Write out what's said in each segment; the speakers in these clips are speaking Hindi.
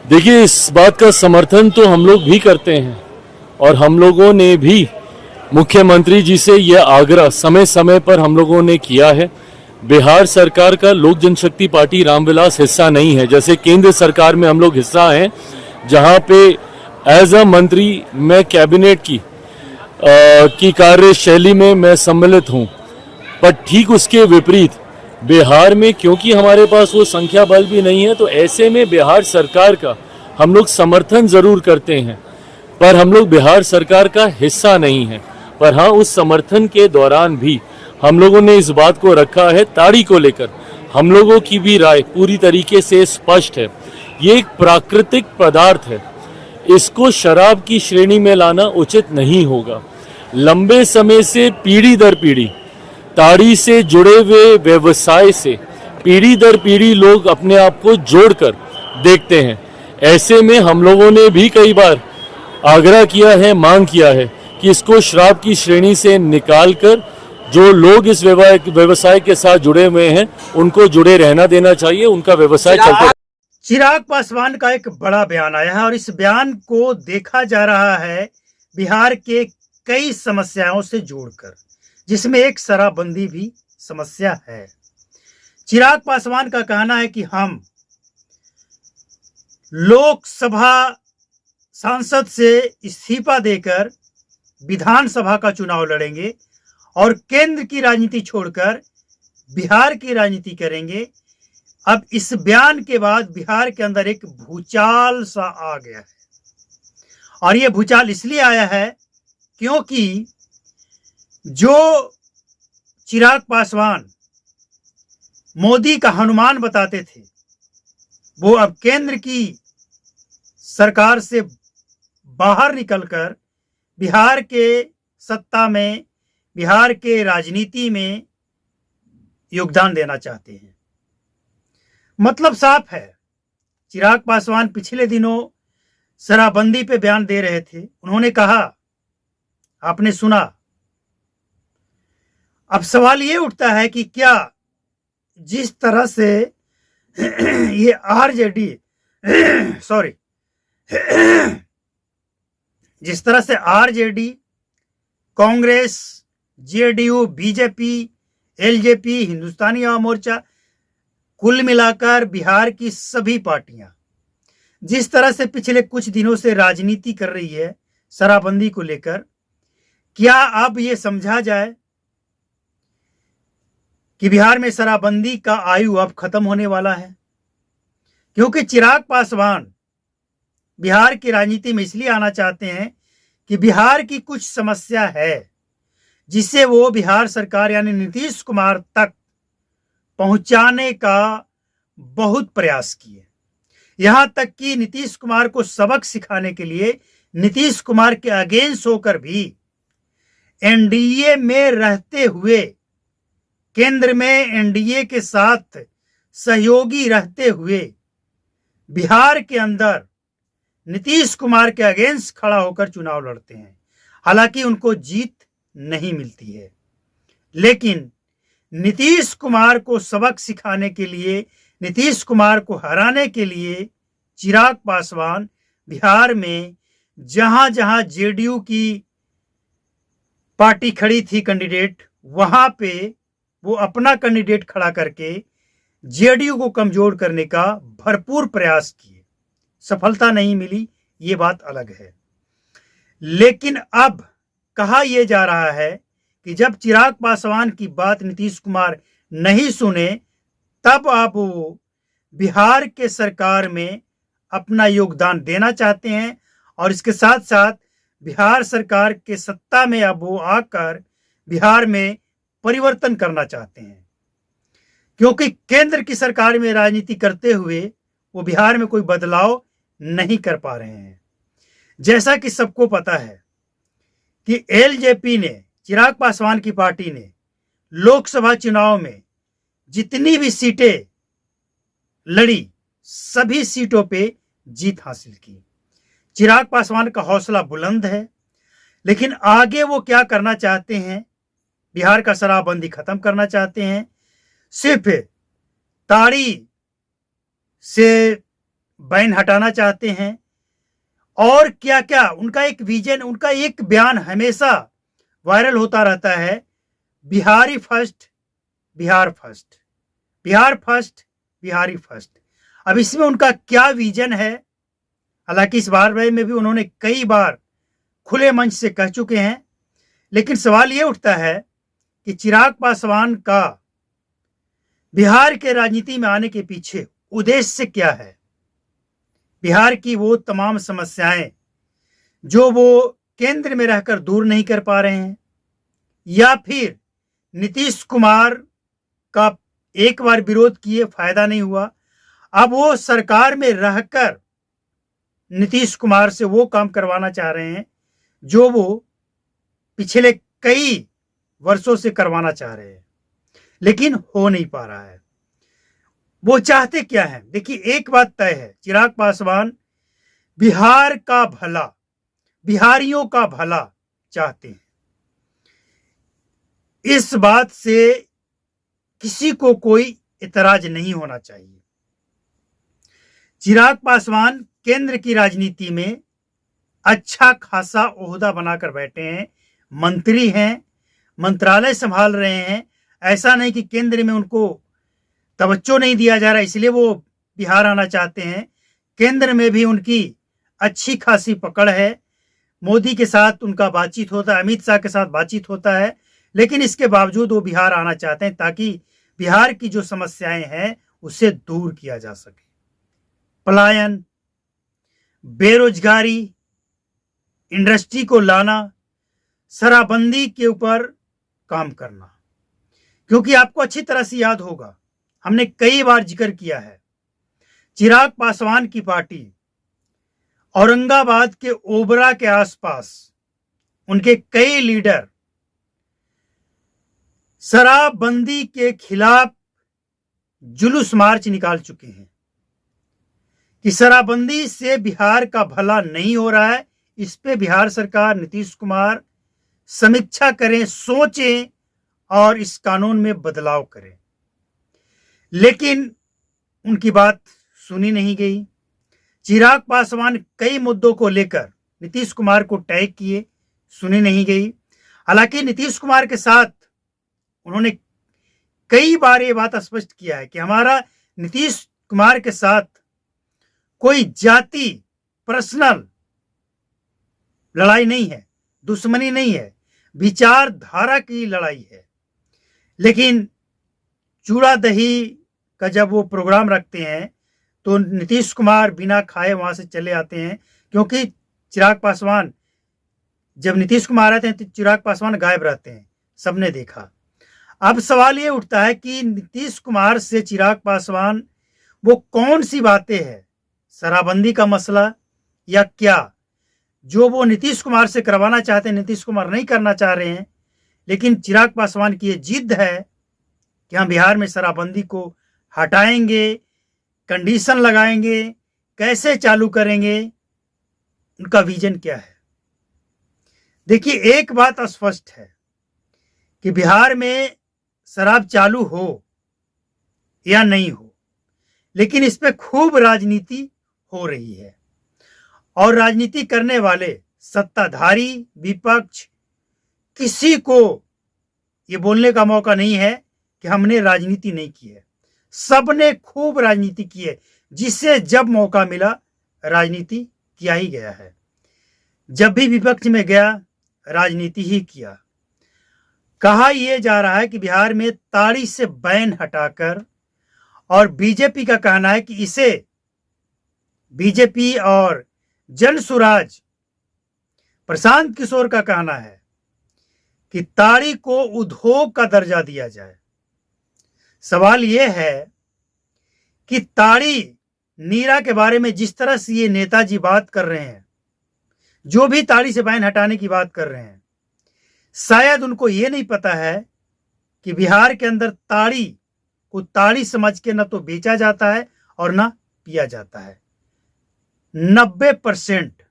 देखिए, इस बात का समर्थन तो हम लोग भी करते हैं और हम लोगों ने भी मुख्यमंत्री जी से यह आग्रह समय समय पर हम लोगों ने किया है। बिहार सरकार का लोक जनशक्ति पार्टी रामविलास हिस्सा नहीं है, जैसे केंद्र सरकार में हम लोग हिस्सा हैं, जहां पे एज अ मंत्री मैं कैबिनेट की कार्यशैली में मैं सम्मिलित हूं। पर ठीक उसके विपरीत बिहार में, क्योंकि हमारे पास वो संख्या बल भी नहीं है, तो ऐसे में बिहार सरकार का हम लोग समर्थन जरूर करते हैं, पर हम लोग बिहार सरकार का हिस्सा नहीं है। पर हाँ, उस समर्थन के दौरान भी हम लोगों ने इस बात को रखा है, ताड़ी को लेकर हम लोगों की भी राय पूरी तरीके से स्पष्ट है। ये एक प्राकृतिक पदार्थ है, इसको शराब की श्रेणी में लाना उचित नहीं होगा। लंबे समय से पीढ़ी दर पीढ़ी ताड़ी से जुड़े हुए व्यवसाय से पीढ़ी दर पीढ़ी लोग अपने आप को जोड़कर देखते हैं। ऐसे में हम लोगों ने भी कई बार आग्रह किया है, मांग किया है कि इसको शराब की श्रेणी से निकालकर जो लोग इस व्यवसाय के साथ जुड़े हुए हैं उनको जुड़े रहना देना चाहिए, उनका व्यवसाय चलते। चिराग पासवान का एक बड़ा बयान आया है और इस बयान को देखा जा रहा है बिहार के कई समस्याओं से जोड़कर, जिसमें एक शराबबंदी भी समस्या है। चिराग पासवान का कहना है कि हम लोकसभा सांसद से इस्तीफा देकर विधानसभा का चुनाव लड़ेंगे और केंद्र की राजनीति छोड़कर बिहार की राजनीति करेंगे। अब इस बयान के बाद बिहार के अंदर एक भूचाल सा आ गया है और यह भूचाल इसलिए आया है क्योंकि जो चिराग पासवान मोदी का हनुमान बताते थे, वो अब केंद्र की सरकार से बाहर निकलकर बिहार के सत्ता में, बिहार के राजनीति में योगदान देना चाहते हैं। मतलब साफ है, चिराग पासवान पिछले दिनों शराबबंदी पे बयान दे रहे थे। उन्होंने कहा, आपने सुना। अब सवाल ये उठता है कि क्या जिस तरह से ये आरजेडी जिस तरह से RJD, Congress, JDU, BJP, LJP, Hindustani Awam Morcha, कुल मिलाकर बिहार की सभी पार्टियां जिस तरह से पिछले कुछ दिनों से राजनीति कर रही है शराबबंदी को लेकर, क्या अब ये समझा जाए कि बिहार में शराबबंदी का आयु अब खत्म होने वाला है? क्योंकि चिराग पासवान बिहार की राजनीति में इसलिए आना चाहते हैं कि बिहार की कुछ समस्या है जिसे वो बिहार सरकार यानी नीतीश कुमार तक पहुंचाने का बहुत प्रयास किए। यहां तक कि नीतीश कुमार को सबक सिखाने के लिए नीतीश कुमार के अगेंस्ट होकर भी एनडीए में रहते हुए, केंद्र में एनडीए के साथ सहयोगी रहते हुए बिहार के अंदर नीतीश कुमार के अगेंस्ट खड़ा होकर चुनाव लड़ते हैं। हालांकि उनको जीत नहीं मिलती है, लेकिन नीतीश कुमार को सबक सिखाने के लिए, नीतीश कुमार को हराने के लिए चिराग पासवान बिहार में जहां जहां जेडीयू की पार्टी खड़ी थी कैंडिडेट, वहां पे वो अपना कैंडिडेट खड़ा करके जेडीयू को कमजोर करने का भरपूर प्रयास किए। सफलता नहीं मिली, ये बात अलग है। लेकिन अब कहा यह जा रहा है कि जब चिराग पासवान की बात नीतीश कुमार नहीं सुने, तब आप वो बिहार के सरकार में अपना योगदान देना चाहते हैं और इसके साथ साथ बिहार सरकार के सत्ता में अब वो आकर बिहार में परिवर्तन करना चाहते हैं। क्योंकि केंद्र की सरकार में राजनीति करते हुए वो बिहार में कोई बदलाव नहीं कर पा रहे हैं। जैसा कि सबको पता है कि एलजेपी ने, चिराग पासवान की पार्टी ने लोकसभा चुनाव में जितनी भी सीटें लड़ी, सभी सीटों पे जीत हासिल की। चिराग पासवान का हौसला बुलंद है, लेकिन आगे वो क्या करना चाहते हैं? बिहार का शराबबंदी खत्म करना चाहते हैं। सिर्फ ताड़ी से बैन हटाना चाहते हैं और क्या क्या उनका एक विजन, उनका एक बयान हमेशा वायरल होता रहता है, Bihari first, Bihar first, Bihar first, Bihari first. अब इसमें उनका क्या विजन है, हालांकि इस बारे में भी उन्होंने कई बार खुले मंच से कह चुके हैं, लेकिन सवाल ये उठता है कि चिराग पासवान का बिहार के राजनीति में आने के पीछे उद्देश्य क्या है। बिहार की वो तमाम समस्याएं जो वो केंद्र में रहकर दूर नहीं कर पा रहे हैं, या फिर नीतीश कुमार का एक बार विरोध किए फायदा नहीं हुआ, अब वो सरकार में रहकर नीतीश कुमार से वो काम करवाना चाह रहे हैं जो वो पिछले कई वर्षों से करवाना चाह रहे हैं, लेकिन हो नहीं पा रहा है। वो चाहते क्या है? देखिए, एक बात तय है, चिराग पासवान बिहार का भला, बिहारियों का भला चाहते हैं। इस बात से किसी को कोई इतराज नहीं होना चाहिए। चिराग पासवान केंद्र की राजनीति में अच्छा खासा ओहदा बनाकर बैठे हैं, मंत्री हैं, मंत्रालय संभाल रहे हैं। ऐसा नहीं कि केंद्र में उनको तवज्जो नहीं दिया जा रहा इसलिए वो बिहार आना चाहते हैं। केंद्र में भी उनकी अच्छी खासी पकड़ है, मोदी के साथ उनका बातचीत होता है, अमित शाह के साथ बातचीत होता है, लेकिन इसके बावजूद वो बिहार आना चाहते हैं ताकि बिहार की जो समस्याएं हैं उसे दूर किया जा सके। पलायन, बेरोजगारी, इंडस्ट्री को लाना, शराबबंदी के ऊपर काम करना। क्योंकि आपको अच्छी तरह से याद होगा, हमने कई बार जिक्र किया है, चिराग पासवान की पार्टी औरंगाबाद के ओबरा के आसपास उनके कई लीडर शराबबंदी के खिलाफ जुलूस मार्च निकाल चुके हैं कि शराबबंदी से बिहार का भला नहीं हो रहा है। इस पे बिहार सरकार, नीतीश कुमार समीक्षा करें, सोचें और इस कानून में बदलाव करें। लेकिन उनकी बात सुनी नहीं गई। चिराग पासवान कई मुद्दों को लेकर नीतीश कुमार को टैग किए, सुनी नहीं गई। हालांकि नीतीश कुमार के साथ उन्होंने कई बार ये बात स्पष्ट किया है कि हमारा नीतीश कुमार के साथ कोई जाति पर्सनल लड़ाई नहीं है, दुश्मनी नहीं है, विचारधारा की लड़ाई है। लेकिन चूड़ा दही का जब वो प्रोग्राम रखते हैं तो नीतीश कुमार बिना खाए वहां से चले आते हैं, क्योंकि चिराग पासवान, जब नीतीश कुमार आते हैं तो चिराग पासवान गायब रहते हैं, सबने देखा। अब सवाल ये उठता है कि नीतीश कुमार से चिराग पासवान वो कौन सी बातें हैं, शराबबंदी का मसला या क्या, जो वो नीतीश कुमार से करवाना चाहते हैं, नीतीश कुमार नहीं करना चाह रहे हैं। लेकिन चिराग पासवान की ये जिद है कि हम बिहार में शराबबंदी को हटाएंगे, कंडीशन लगाएंगे, कैसे चालू करेंगे, उनका विजन क्या है। देखिए, एक बात स्पष्ट है कि बिहार में शराब चालू हो या नहीं हो, लेकिन इस पे खूब राजनीति हो रही है और राजनीति करने वाले सत्ताधारी, विपक्ष, किसी को ये बोलने का मौका नहीं है कि हमने राजनीति नहीं की है। सबने खूब राजनीति की है, जिससे जब मौका मिला राजनीति किया ही गया है। जब भी विपक्ष में गया राजनीति ही किया। कहा यह जा रहा है कि बिहार में ताड़ी से बैन हटाकर, और बीजेपी का कहना है कि इसे, बीजेपी और जनसुराज प्रशांत किशोर का कहना है कि ताड़ी को उद्योग का दर्जा दिया जाए। सवाल यह है कि ताड़ी, नीरा के बारे में जिस तरह से ये नेताजी बात कर रहे हैं, जो भी ताड़ी से बैन हटाने की बात कर रहे हैं, शायद उनको ये नहीं पता है कि बिहार के अंदर ताड़ी को ताड़ी समझ के न तो बेचा जाता है और न पिया जाता है। 90%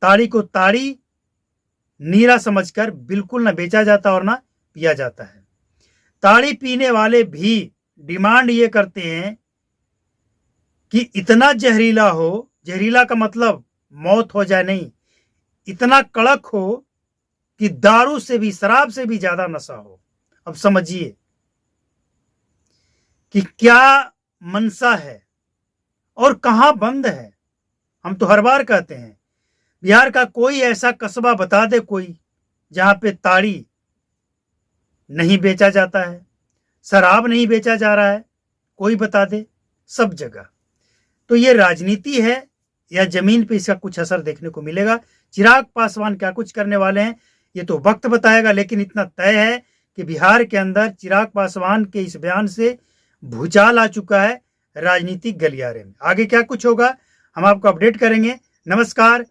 ताड़ी को ताड़ी, नीरा समझकर बिल्कुल न बेचा जाता और न पिया जाता है। ताड़ी पीने वाले भी डिमांड ये करते हैं कि इतना जहरीला हो, जहरीला का मतलब मौत हो जाए नहीं, इतना कड़क हो कि दारू से भी, शराब से भी ज्यादा नशा हो। अब समझिए कि क्या मंशा है और कहां बंद है। हम तो हर बार कहते हैं, बिहार का कोई ऐसा कस्बा बता दे कोई, जहां पे ताड़ी नहीं बेचा जाता है, शराब नहीं बेचा जा रहा है, कोई बता दे। सब जगह। तो ये राजनीति है या जमीन पे इसका कुछ असर देखने को मिलेगा। चिराग पासवान क्या कुछ करने वाले हैं ये तो वक्त बताएगा, लेकिन इतना तय है कि बिहार के अंदर चिराग पासवान के इस बयान से भूचाल आ चुका है राजनीतिक गलियारे में। आगे क्या कुछ होगा हम आपको अपडेट करेंगे। नमस्कार।